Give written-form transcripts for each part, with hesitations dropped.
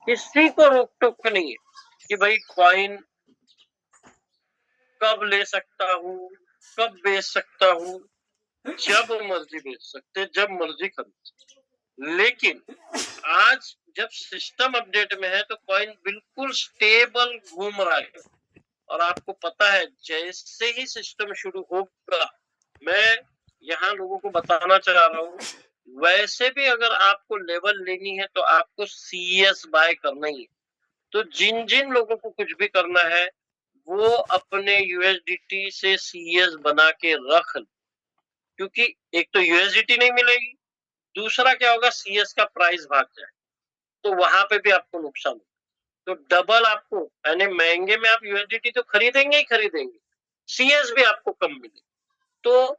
किसी को रोक टोक नहीं है कि भाई कॉइन कब ले सकता हूँ, कब बेच सकता हूँ। जब मर्जी बेच सकते, जब मर्जी खरीद सकते। लेकिन आज जब सिस्टम अपडेट में है तो कॉइन बिल्कुल स्टेबल घूम रहा है। और आपको पता है जैसे ही सिस्टम शुरू होगा, मैं यहाँ लोगों को बताना चाह रहा हूँ, वैसे भी अगर आपको लेवल लेनी है तो आपको CS बाय करना ही है। तो जिन जिन लोगों को कुछ भी करना है वो अपने USDT से CS बना के रख, क्योंकि एक तो USDT नहीं मिलेगी, दूसरा क्या होगा, CS का प्राइस भाग जाए तो वहां पे भी आपको नुकसान होगा। तो डबल आपको, यानी महंगे में आप USDT तो खरीदेंगे ही खरीदेंगे, CS भी आपको कम मिले। तो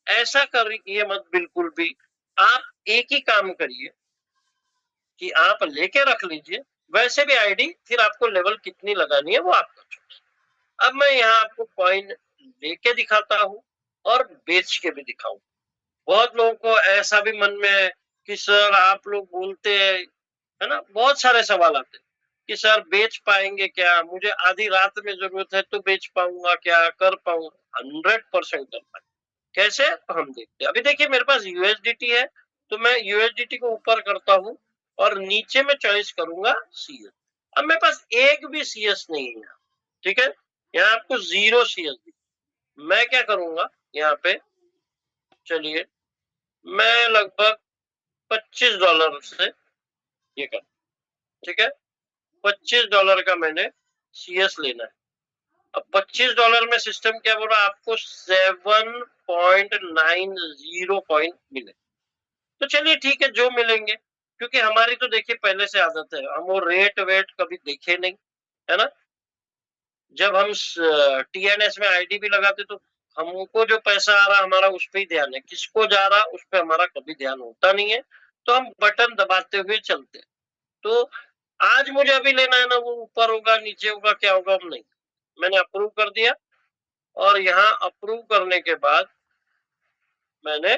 ऐसा करिए मत बिल्कुल भी। आप एक ही काम करिए कि आप लेके रख लीजिए, वैसे भी आईडी, फिर आपको लेवल कितनी लगानी है वो आपका चॉइस। अब मैं यहाँ आपको कॉइन लेके दिखाता हूँ और बेच के भी दिखाऊं। बहुत लोगों को ऐसा भी मन में है कि सर आप लोग बोलते हैं, है ना, बहुत सारे सवाल आते हैं कि सर बेच पाएंगे क्या, मुझे आधी रात में जरूरत है तो बेच पाऊंगा क्या, कर पाऊंगा? 100% कर पाए। कैसे, तो हम देखते हैं। अभी देखिए मेरे पास USDT है तो मैं USDT को ऊपर करता हूँ और नीचे में चॉइस करूंगा CS। अब मेरे पास एक भी CS नहीं है यहाँ, ठीक है, यहाँ आपको 0 CS दी। मैं क्या करूंगा यहाँ पे, चलिए मैं लगभग $25 से ये कर, ठीक है, $25 का मैंने CS लेना है। अब $25 में सिस्टम क्या बोल रहा है, आपको 7.90 कॉइन मिले। तो चलिए ठीक है, जो मिलेंगे, क्योंकि हमारी तो देखिए पहले से आदत है, हम वो रेट वेट कभी देखे नहीं, है ना। जब हम TNS में आईडी भी लगाते तो हमको जो पैसा आ रहा हमारा उस पर ही ध्यान है, किसको जा रहा उस पर हमारा कभी ध्यान होता नहीं है। तो हम बटन दबाते हुए चलते हैं। तो आज मुझे अभी लेना है ना, वो ऊपर होगा नीचे होगा क्या होगा, हम नहीं, मैंने अप्रूव कर दिया। और यहाँ अप्रूव करने के बाद मैंने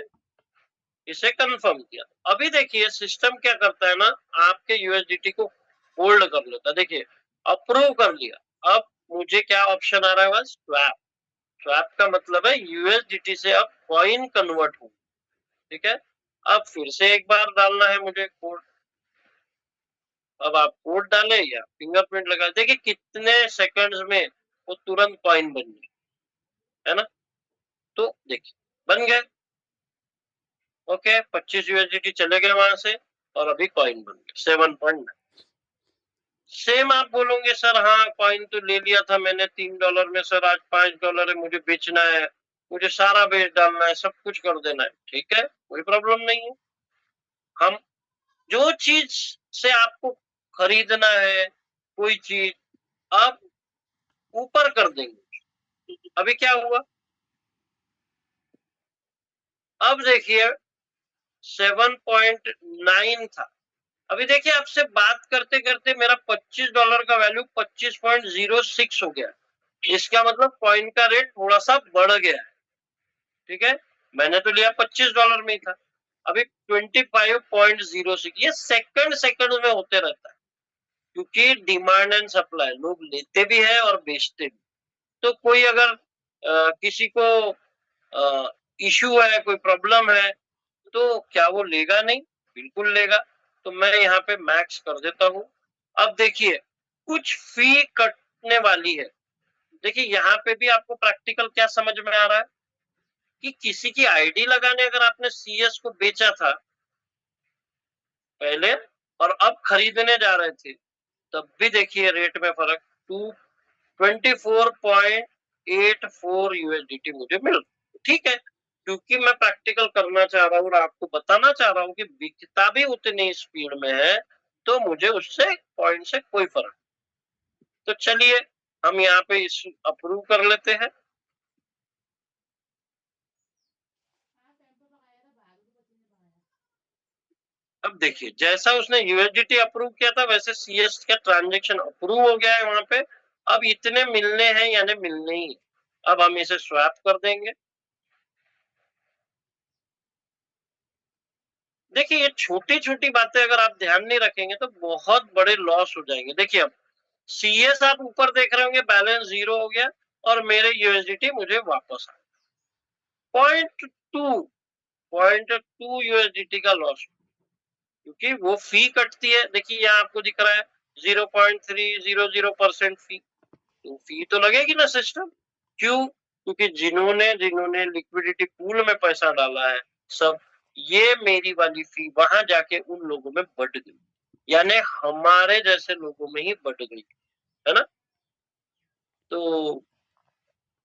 इसे कंफर्म किया। अभी देखिए सिस्टम क्या करता है ना, आपके USDT को होल्ड कर लेता है। देखिए अप्रूव कर लिया, अब मुझे क्या ऑप्शन आ रहा है, बस स्वैप। स्वैप का मतलब है USDT से अब कॉइन कन्वर्ट हो, ठीक है। अब फिर से एक बार डालना है मुझे कोड। अब आप कोड डाले या फिंगरप्रिंट लगा, देखिए कितने सेकंड्स में वो तुरंत कॉइन बन गई, है ना। तो देखिए बन गए, ओके, 25 USDT चले गए वहां से और अभी कॉइन बन गए 7.9। सेम आप बोलोगे सर हाँ कॉइन तो ले लिया था मैंने $3 में, सर आज $5 है, मुझे बेचना है, मुझे सारा बेच डालना है, सब कुछ कर देना है, ठीक है, कोई प्रॉब्लम नहीं है। हम जो चीज से आपको खरीदना है कोई चीज, आप ऊपर कर देंगे। अभी क्या हुआ, अब देखिए 7.9 था। अभी देखिए आपसे बात करते करते मेरा $25 का वैल्यू 25.06 हो गया। इसका मतलब कॉइन का रेट थोड़ा सा बढ़ गया है, ठीक है। मैंने तो लिया $25 में ही था, अभी 25.06। ये सेकंड सेकंड में होते रहता है, क्योंकि डिमांड एंड सप्लाई, लोग लेते भी है और बेचते भी। तो कोई अगर किसी को इशू है, कोई प्रॉब्लम है, तो क्या वो लेगा नहीं, बिल्कुल लेगा। तो मैं यहाँ पे मैक्स कर देता हूँ। अब देखिए कुछ फी कटने वाली है। देखिए यहाँ पे भी आपको प्रैक्टिकल क्या समझ में आ रहा है कि किसी की आईडी लगाने अगर आपने CS को बेचा था पहले और अब खरीदने जा रहे थे, तब भी देखिए रेट में फर्क, 24.84 USDT मुझे मिल, ठीक है, क्योंकि मैं प्रैक्टिकल करना चाह रहा हूँ और आपको बताना चाह रहा हूँ कि बिकता भी उतनी स्पीड में है, तो मुझे उससे पॉइंट से कोई फर्क। तो चलिए हम यहाँ पे इस अप्रूव कर लेते हैं। अब देखिए जैसा उसने USDT अप्रूव किया था वैसे CS का ट्रांजेक्शन अप्रूव हो गया है वहां पे। अब इतने मिलने हैं यानी मिलने ही, अब हम इसे स्वैप कर देंगे। देखिए ये छोटी छोटी बातें अगर आप ध्यान नहीं रखेंगे तो बहुत बड़े लॉस हो जाएंगे। देखिए अब सीएस आप ऊपर देख रहे होंगे, बैलेंस 0 हो गया और मेरे यूएसडीटी मुझे वापस आ point two point two USDT का लॉस, क्योंकि वो फी कटती है। देखिए यहाँ आपको दिख रहा है 0.300% फी, तो फी तो लगेगी ना सिस्टम। क्यों? क्योंकि जिन्होंने जिन्होंने लिक्विडिटी पूल में पैसा डाला है सब, ये मेरी वाली फी वहां जाके उन लोगों में बढ़ गई, यानी हमारे जैसे लोगों में ही बढ़ गई, है ना। तो